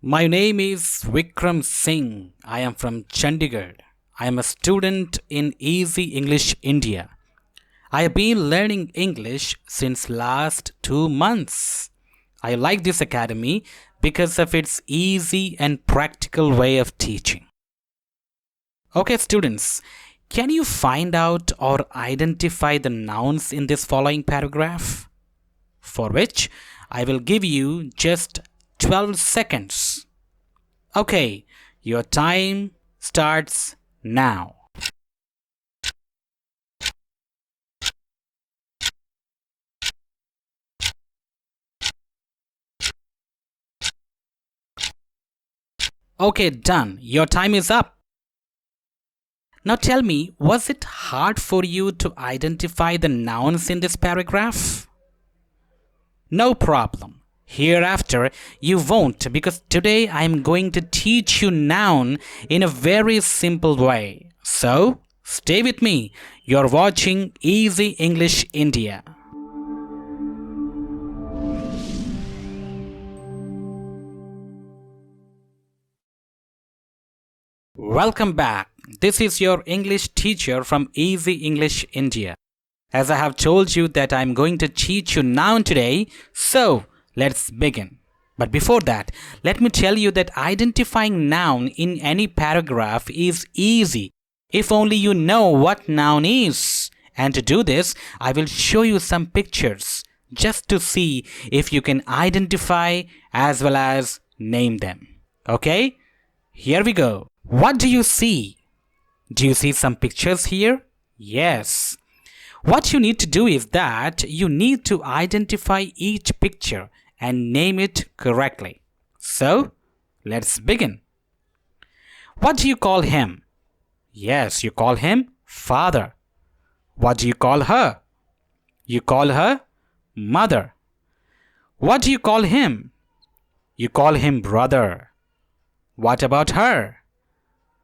My name is Vikram Singh. I am from Chandigarh. I am a student in Easy English India. I have been learning English since last 2 months. I like this academy because of its easy and practical way of teaching. Okay, students, can you find out or identify the nouns in this following paragraph? For which I will give you just 12 seconds. Okay, your time starts now. Okay, done. Your time is up. Now tell me, was it hard for you to identify the nouns in this paragraph? No problem. Hereafter, you won't because today I am going to teach you noun in a very simple way. So, stay with me. You're watching Easy English India. Welcome back. This is your English teacher from Easy English India. As I have told you that I am going to teach you noun today, so let's begin. But before that, let me tell you that identifying noun in any paragraph is easy if only you know what noun is. And to do this, I will show you some pictures just to see if you can identify as well as name them. Okay? Here we go. What do you see? Do you see some pictures here? Yes. What you need to do is that you need to identify each picture and name it correctly. So, let's begin. What do you call him? Yes, you call him father. What do you call her? You call her mother. What do you call him? You call him brother. What about her?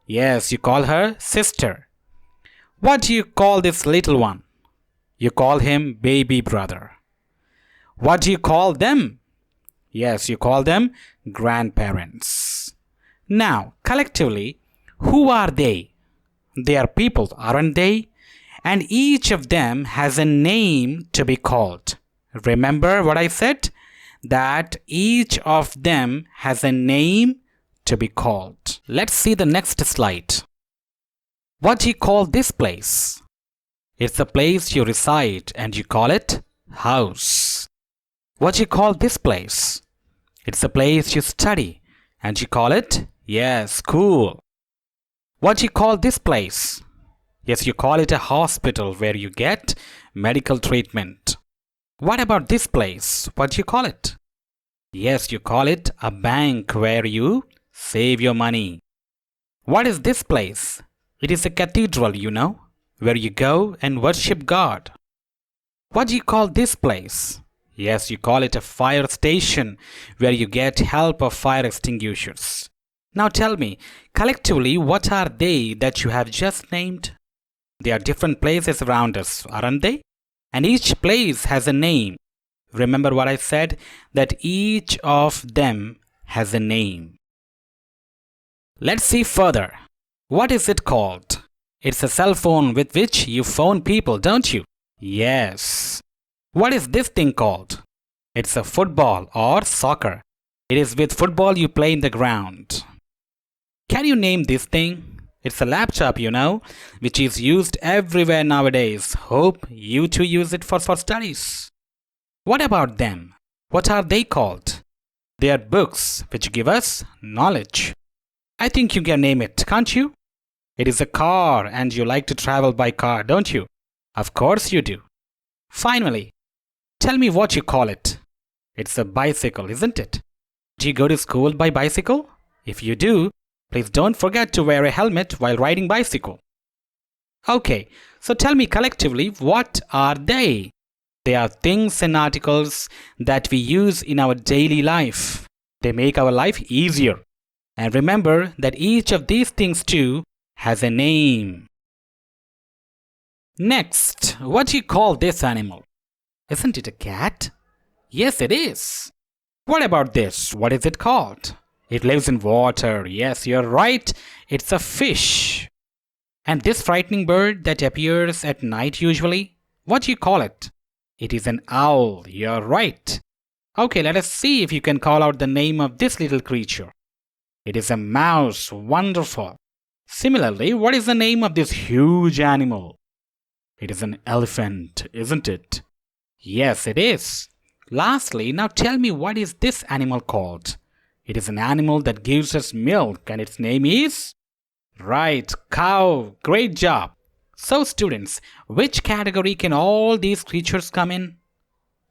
Yes, you call her sister. What do you call this little one? You call him baby brother. What do you call them? Yes, you call them grandparents. Now, collectively, who are they? They are people, aren't they? And each of them has a name to be called. Remember what I said? That each of them has a name to be called. Let's see the next slide. What do you call this place? It's the place you reside and you call it house. What do you call this place? It's the place you study and you call it, yes, school. What do you call this place? Yes, you call it a hospital where you get medical treatment. What about this place? What do you call it? Yes, you call it a bank where you save your money. What is this place? It is a cathedral, you know, where you go and worship God. What do you call this place? Yes, you call it a fire station where you get help of fire extinguishers. Now tell me, collectively, what are they that you have just named? They are different places around us, aren't they? And each place has a name. Remember what I said? That each of them has a name. Let's see further. What is it called? It's a cell phone with which you phone people, don't you? Yes. What is this thing called? It's a football or soccer. It is with football you play in the ground. Can you name this thing? It's a laptop, you know, which is used everywhere nowadays. Hope you too use it for studies. What about them? What are they called? They are books which give us knowledge. I think you can name it, can't you? It is a car and you like to travel by car, don't you? Of course you do. Finally, tell me what you call it. It's a bicycle, isn't it? Do you go to school by bicycle? If you do, please don't forget to wear a helmet while riding bicycle. Okay, so tell me collectively, what are they? They are things and articles that we use in our daily life. They make our life easier. And remember that each of these things too has a name. Next, what do you call this animal? Isn't it a cat? Yes, it is. What about this? What is it called? It lives in water. Yes, you're right. It's a fish. And this frightening bird that appears at night usually, what do you call it? It is an owl. You're right. Okay, let us see if you can call out the name of this little creature. It is a mouse. Wonderful. Similarly, what is the name of this huge animal? It is an elephant, isn't it? Yes, it is. Lastly, now tell me, what is this animal called? It is an animal that gives us milk, and its name is? Right, cow. Great job. So students, which category can all these creatures come in?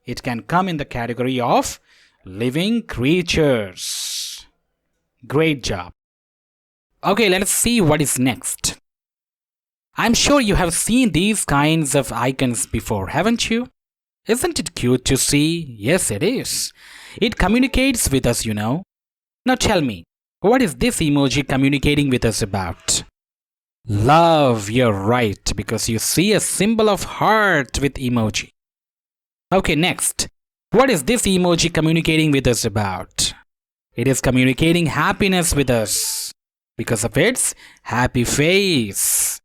It can come in the category of living creatures. Great job. Okay, let us see what is next. I'm sure you have seen these kinds of icons before, haven't you? Isn't it cute to see? Yes, it is. It communicates with us, you know. Now tell me, what is this emoji communicating with us about? Love, you're right, because you see a symbol of heart with emoji. Okay, next. What is this emoji communicating with us about? It is communicating happiness with us because of its happy face.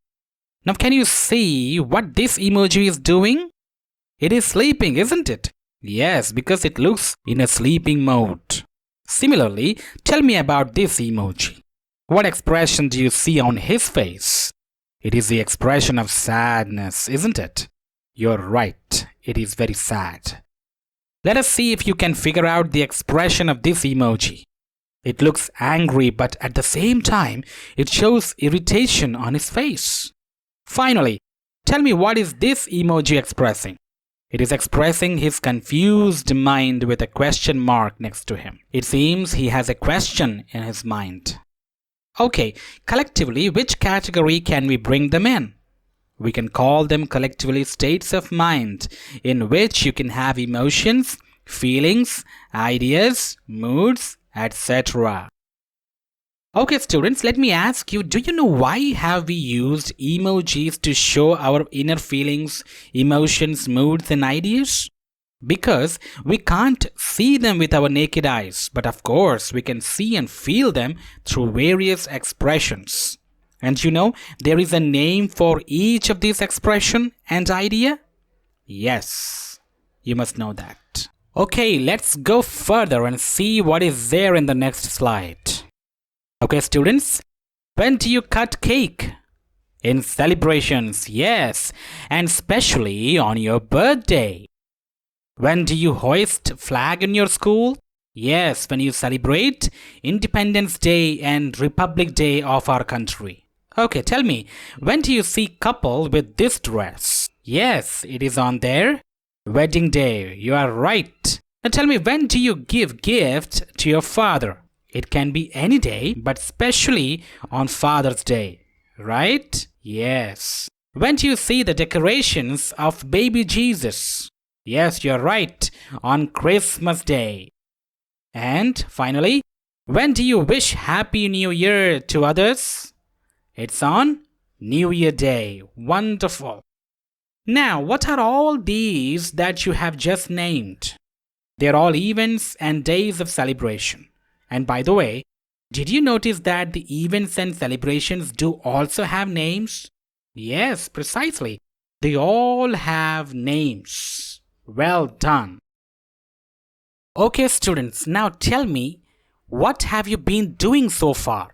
Now, can you see what this emoji is doing? It is sleeping, isn't it? Yes, because it looks in a sleeping mode. Similarly, tell me about this emoji. What expression do you see on his face? It is the expression of sadness, isn't it? You're right, it is very sad. Let us see if you can figure out the expression of this emoji. It looks angry, but at the same time, it shows irritation on his face. Finally, tell me, what is this emoji expressing? It is expressing his confused mind with a question mark next to him. It seems he has a question in his mind. Okay, collectively, which category can we bring them in? We can call them collectively states of mind, in which you can have emotions, feelings, ideas, moods, etc. Okay students, let me ask you, do you know why have we used emojis to show our inner feelings, emotions, moods and ideas? Because we can't see them with our naked eyes, but of course we can see and feel them through various expressions. And you know, there is a name for each of these expression and idea? Yes, you must know that. Okay, let's go further and see what is there in the next slide. Okay students, when do you cut cake? In celebrations, yes, and especially on your birthday. When do you hoist flag in your school? Yes, when you celebrate Independence Day and Republic Day of our country. Okay, tell me, when do you see couple with this dress? Yes, it is on their wedding day. You are right. Now tell me, when do you give gift to your father? It can be any day, but especially on Father's Day, right? Yes. When do you see the decorations of baby Jesus? Yes, you're right, on Christmas Day. And finally, when do you wish Happy New Year to others? It's on New Year Day. Wonderful. Now, what are all these that you have just named? They're all events and days of celebration. And by the way, did you notice that the events and celebrations do also have names? Yes, precisely. They all have names. Well done. Okay, students, now tell me, what have you been doing so far?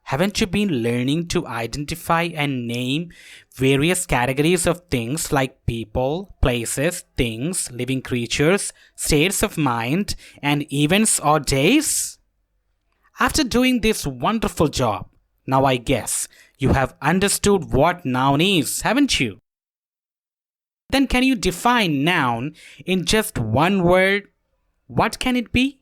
Haven't you been learning to identify and name various categories of things like people, places, things, living creatures, states of mind, and events or days? After doing this wonderful job, now I guess you have understood what noun is, haven't you? Then can you define noun in just one word? What can it be?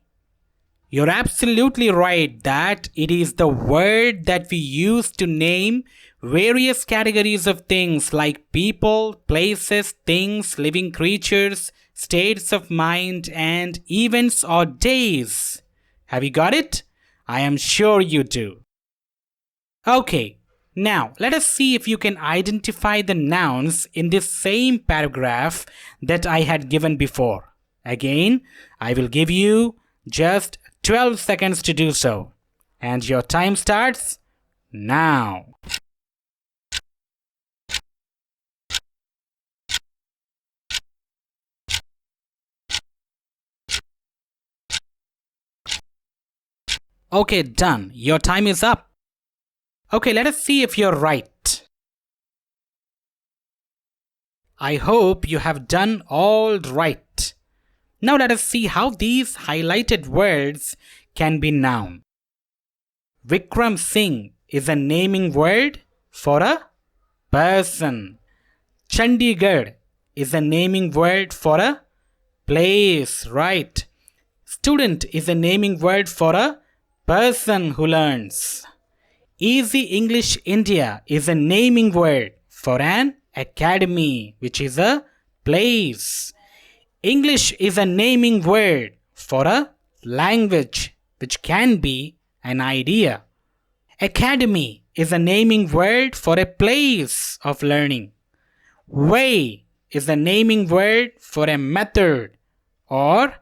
You're absolutely right that it is the word that we use to name various categories of things like people, places, things, living creatures, states of mind, and events or days. Have you got it? I am sure you do. Okay, now let us see if you can identify the nouns in this same paragraph that I had given before. Again, I will give you just 12 seconds to do so. And your time starts now. Okay, done. Your time is up. Okay, let us see if you're right. I hope you have done all right. Now let us see how these highlighted words can be noun. Vikram Singh is a naming word for a person. Chandigarh is a naming word for a place, right? Student is a naming word for a person who learns. Easy English India is a naming word for an academy, which is a place. English is a naming word for a language, which can be an idea. Academy is a naming word for a place of learning. Way is a naming word for a method, or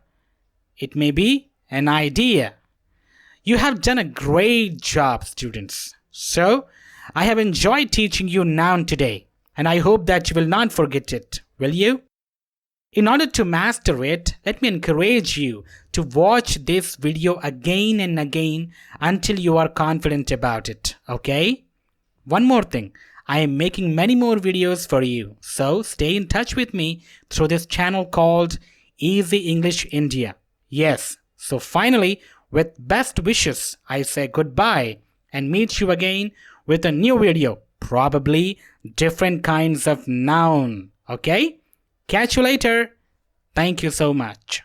it may be an idea. You have done a great job, students. So, I have enjoyed teaching you noun today, and I hope that you will not forget it, will you? In order to master it, let me encourage you to watch this video again and again until you are confident about it, okay? One more thing, I am making many more videos for you, so stay in touch with me through this channel called Easy English India. Yes, so finally, with best wishes, I say goodbye and meet you again with a new video, probably different kinds of noun, okay? Catch you later. Thank you so much.